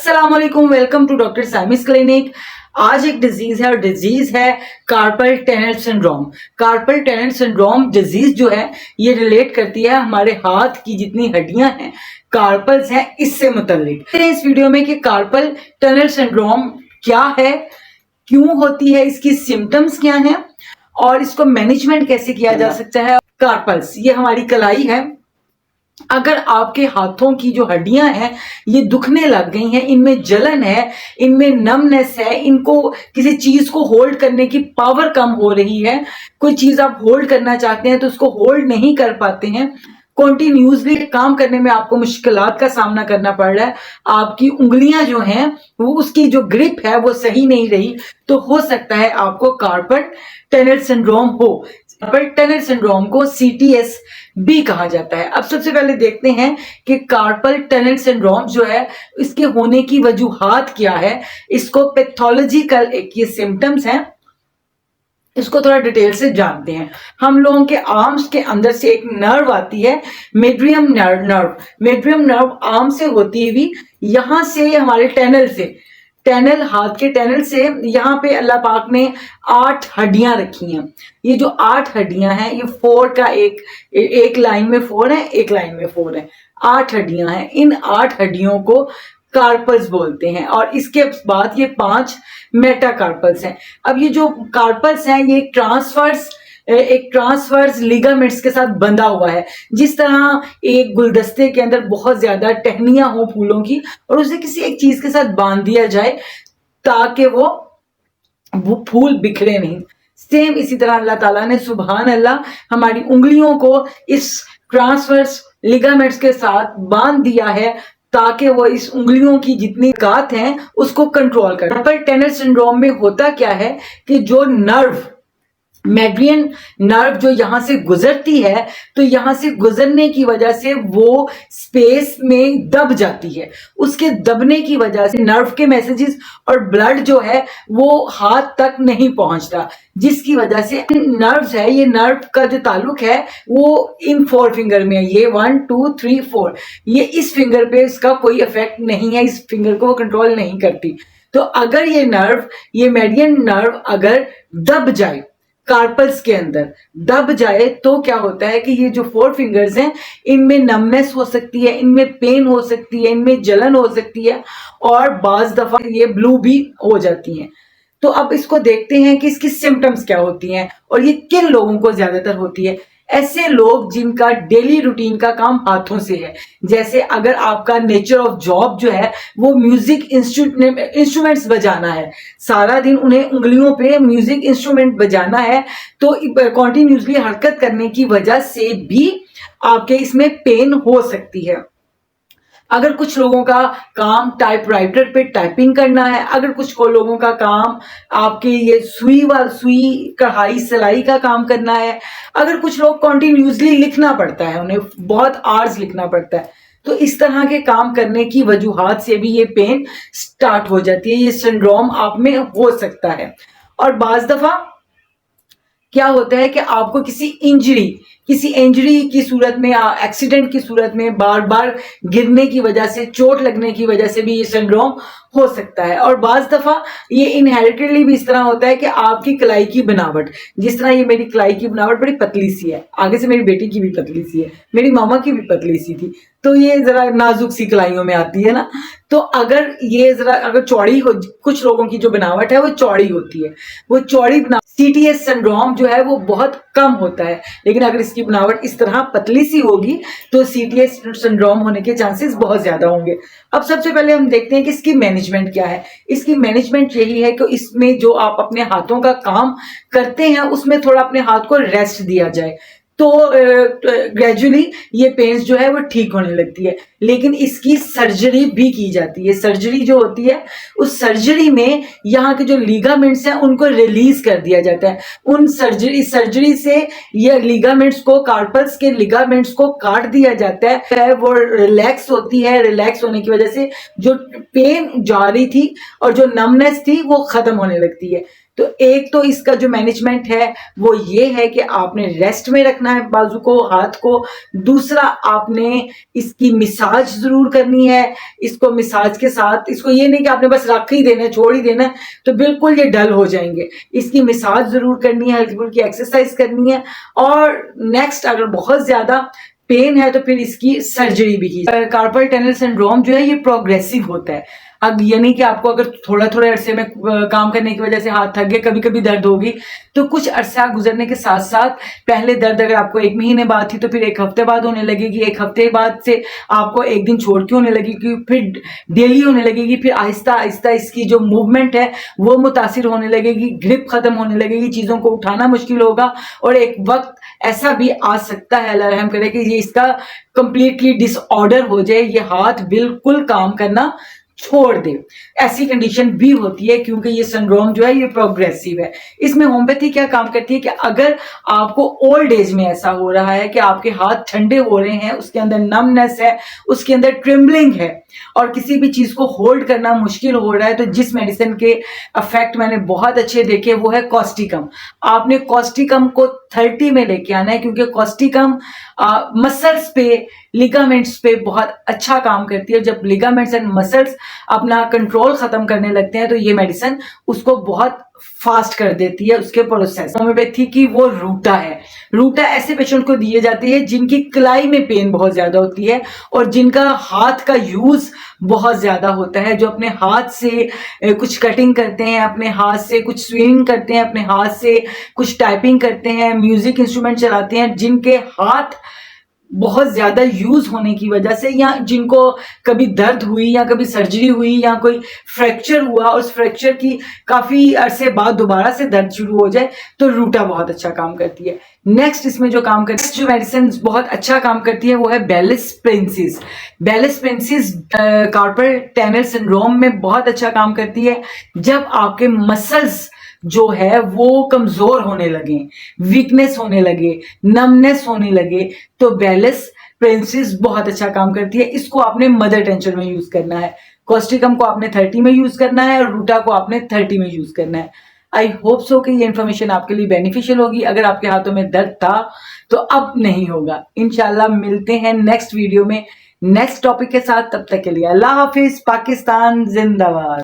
अस्सलाम वालेकुम, welcome to doctor साइमिस clinic. आज एक डिजीज है और डिजीज है carpel tunnel syndrome. Carpel tunnel syndrome disease जो है ये रिलेट करती है हमारे हाथ की जितनी हड्डियां हैं, कार्पल्स हैं, इससे मुतल्लिक। इस वीडियो में कि कार्पल टनल सिंड्रोम क्या है, क्यों होती है, इसकी सिम्टम्स क्या हैं और इसको मैनेजमेंट कैसे किया जा सकता है। कार्पल्स ये हमारी कलाई है। अगर आपके हाथों की जो हड्डियां हैं ये दुखने लग गई हैं, इनमें जलन है, इनमें नमनेस है, इनको किसी चीज को होल्ड करने की पावर कम हो रही है, कोई चीज आप होल्ड करना चाहते हैं तो उसको होल्ड नहीं कर पाते हैं, कॉन्टिन्यूसली काम करने में आपको मुश्किलात का सामना करना पड़ रहा है, आपकी उंगलियां जो हैं वो उसकी जो ग्रिप है वो सही नहीं रही, तो हो सकता है आपको कार्पल टनल सिंड्रोम हो। कार्पल टनल सिंड्रोम को CTS भी कहा जाता है। अब सबसे पहले देखते हैं कि कार्पल टनल सिंड्रोम जो है इसके होने की वजूहात क्या है, इसको पैथोलॉजिकल एक ये सिम्टम्स हैं, इसको थोड़ा डिटेल से जानते हैं। हम लोगों के आर्म्स के अंदर से एक नर्व आती है, मेड्रियम नर्व आर्म से होती हुई यहां से हमारे टनल हाथ के टनल से यहाँ पे अल्लाह पाक ने 8 हड्डियां रखी हैं। ये जो 8 हड्डियां हैं ये 4 का एक लाइन में 4 है, एक लाइन में 4 है, 8 हड्डियां हैं। इन 8 हड्डियों को कार्पल्स बोलते हैं और इसके बाद ये 5 मेटाकार्पल्स हैं। अब ये जो कार्पल्स हैं ये एक ट्रांसवर्स लिगामेंट्स के साथ बंधा हुआ है। जिस तरह एक गुलदस्ते के अंदर बहुत ज्यादा टहनियां हो फूलों की और उसे किसी एक चीज के साथ बांध दिया जाए ताकि वो फूल बिखरे नहीं, सेम इसी तरह अल्लाह ताला ने सुभान अल्लाह हमारी उंगलियों को इस ट्रांसवर्स लिगामेंट्स के साथ बांध दिया है ताकि वो इस उंगलियों की जितनी ताकत है उसको कंट्रोल करे। कार्पल टनल सिंड्रोम में होता क्या है कि जो नर्व मेड्रियन नर्व जो यहां से गुजरती है तो यहां से गुजरने की वजह से वो स्पेस में दब जाती है। उसके दबने की वजह से नर्व के मैसेजेस और ब्लड जो है वो हाथ तक नहीं पहुंचता, जिसकी वजह से नर्व्स है, ये नर्व का जो ताल्लुक है वो इन 4 फिंगर में है। ये 1 2 3 4, ये इस फिंगर पे इसका कोई इफेक्ट नहीं है, इस फिंगर को वो कंट्रोल नहीं करती। तो अगर ये मेडियन नर्व अगर दब जाए, कार्पल्स के अंदर दब जाए, तो क्या होता है कि ये जो 4 फिंगर्स हैं इनमें नमनेस हो सकती है, इनमें पेन हो सकती है, इनमें जलन हो सकती है और बाज दफा ये ब्लू भी हो जाती हैं। तो अब इसको देखते हैं कि इसकी सिम्टम्स क्या होती हैं और ये किन लोगों को ज्यादातर होती है। ऐसे लोग जिनका डेली रूटीन का काम हाथों से है, जैसे अगर आपका नेचर ऑफ जॉब जो है वो म्यूजिक इंस्ट्रूमेंट्स बजाना है, सारा दिन उन्हें उंगलियों पे म्यूजिक इंस्ट्रूमेंट बजाना है, तो कॉन्टिन्यूसली हरकत करने की वजह से भी आपके इसमें पेन हो सकती है। अगर कुछ लोगों का काम टाइपराइटर पे टाइपिंग करना है, अगर कुछ लोगों का काम आपके ये सुई कढ़ाई सिलाई का काम करना है, अगर कुछ लोग कॉन्टिन्यूसली लिखना पड़ता है, उन्हें बहुत आवर्स लिखना पड़ता है, तो इस तरह के काम करने की वजूहात से भी ये पेन स्टार्ट हो जाती है, ये सिंड्रोम आप में हो सकता है। और बाज दफा क्या होता है कि आपको किसी इंजरी की सूरत में, एक्सीडेंट की सूरत में, बार बार गिरने की वजह से, चोट लगने की वजह से भी ये सिंड्रोम हो सकता है। और बाज दफा ये इनहेरिटेडली भी इस तरह होता है कि आपकी कलाई की बनावट, जिस तरह ये मेरी कलाई की बनावट बड़ी पतली सी है, आगे से मेरी बेटी की भी पतली सी है, मेरी मामा की भी पतली सी थी, तो ये जरा नाजुक सी कलाइयों में आती है ना, तो अगर चौड़ी हो, कुछ लोगों की जो बनावट है वो चौड़ी होती है, वो चौड़ी CTS सिंड्रोम जो है वो बहुत कम होता है, लेकिन अगर इसकी बनावट इस तरह पतली सी होगी तो CTS सिंड्रोम होने के चांसेस बहुत ज्यादा होंगे। अब सबसे पहले हम देखते हैं कि इसकी मैनेजमेंट क्या है। इसकी मैनेजमेंट यही है कि इसमें जो आप अपने हाथों का काम करते हैं उसमें थोड़ा अपने हाथ को रेस्ट दिया जाए, तो ग्रेजुअली ये पेन्स जो है वो ठीक होने लगती है। लेकिन इसकी सर्जरी भी की जाती है। सर्जरी जो होती है उस सर्जरी में यहाँ के जो लिगामेंट्स हैं उनको रिलीज कर दिया जाता है। सर्जरी से ये लिगामेंट्स को, कार्पल्स के लिगामेंट्स को काट दिया जाता है, वो रिलैक्स होती है। रिलैक्स होने की वजह से जो पेन जा रही थी और जो नमनेस थी वो खत्म होने लगती है। तो एक तो इसका जो मैनेजमेंट है वो ये है कि आपने रेस्ट में रखना है बाजू को, हाथ को। दूसरा, आपने इसकी मिसाज जरूर करनी है। इसको मिसाज के साथ, इसको ये नहीं कि आपने बस रख ही देना है, छोड़ ही देना है, तो बिल्कुल ये डल हो जाएंगे। इसकी मिसाज जरूर करनी है, हल्की फुल्की एक्सरसाइज करनी है। और नेक्स्ट, अगर बहुत ज्यादा पेन है तो फिर इसकी सर्जरी भी की। कार्पल टनल सिंड्रोम जो है ये प्रोग्रेसिव होता है। अब ये नहीं कि आपको अगर थोड़ा थोड़ा अरसे में काम करने की वजह से हाथ थक गए, कभी कभी दर्द होगी, तो कुछ अरसा गुजरने के साथ साथ पहले दर्द अगर आपको 1 महीने बाद थी तो फिर 1 हफ्ते बाद होने लगेगी, 1 हफ्ते बाद से आपको 1 दिन छोड़ के होने लगेगी, फिर डेली होने लगेगी, फिर आहिस्ता आहिस्ता इसकी जो मूवमेंट है वो मुतासिर होने लगेगी, ग्रिप खत्म होने लगेगी, चीजों को उठाना मुश्किल होगा। और एक वक्त ऐसा भी आ सकता है, अल्लाह रहम करे, कि ये इसका कंप्लीटली डिसऑर्डर हो जाए, ये हाथ बिल्कुल काम करना छोड़ दे। ऐसी कंडीशन भी होती है क्योंकि ये सिंड्रोम जो है ये प्रोग्रेसिव है। इसमें होम्योपैथी क्या काम करती है कि अगर आपको ओल्ड एज में ऐसा हो रहा है कि आपके हाथ ठंडे हो रहे हैं, उसके अंदर नमनेस है, उसके अंदर ट्रिम्बलिंग है और किसी भी चीज को होल्ड करना मुश्किल हो रहा है, तो जिस मेडिसिन के इफेक्ट मैंने बहुत अच्छे देखे वो है कॉस्टिकम। आपने कॉस्टिकम को 30 में लेके आना है क्योंकि कॉस्टिकम मसल्स पे, लिगामेंट्स पे बहुत अच्छा काम करती है। जब लिगामेंट्स एंड मसल्स अपना कंट्रोल खत्म करने लगते हैं तो ये मेडिसिन उसको बहुत फास्ट कर देती है उसके प्रोसेस। होम्योपैथी की वो रूटा है। रूटा ऐसे पेशेंट को दिए जाती है जिनकी कलाई में पेन बहुत ज्यादा होती है और जिनका हाथ का यूज बहुत ज्यादा होता है, जो अपने हाथ से कुछ कटिंग करते हैं, अपने हाथ से कुछ स्विंग करते हैं, अपने हाथ से कुछ टाइपिंग करते हैं, म्यूजिक इंस्ट्रूमेंट चलाते हैं, जिनके हाथ बहुत ज्यादा यूज होने की वजह से, या जिनको कभी दर्द हुई या कभी सर्जरी हुई या कोई फ्रैक्चर हुआ, उस फ्रैक्चर की काफी अरसे बाद दोबारा से दर्द शुरू हो जाए, तो रूटा बहुत अच्छा काम करती है। नेक्स्ट इसमें जो काम करती है, जो मेडिसिन बहुत अच्छा काम करती है वो है Bellis perennis. Bellis perennis carpal tunnel syndrome में बहुत अच्छा काम करती है। जब आपके मसल्स जो है वो कमजोर होने लगे, वीकनेस होने लगे, नमनेस होने लगे, तो बेलिस प्रिंसिस बहुत अच्छा काम करती है। इसको आपने मदर टेंशन में यूज करना है, कॉस्टिकम को आपने 30 में यूज करना है और रूटा को आपने 30 में यूज करना है। आई होप सो कि ये इन्फॉर्मेशन आपके लिए बेनिफिशियल होगी। अगर आपके हाथों में दर्द था तो अब नहीं होगा। इंशाल्लाह मिलते हैं नेक्स्ट वीडियो में नेक्स्ट टॉपिक के साथ। तब तक के लिए अल्लाह हाफिज। पाकिस्तान जिंदाबाद।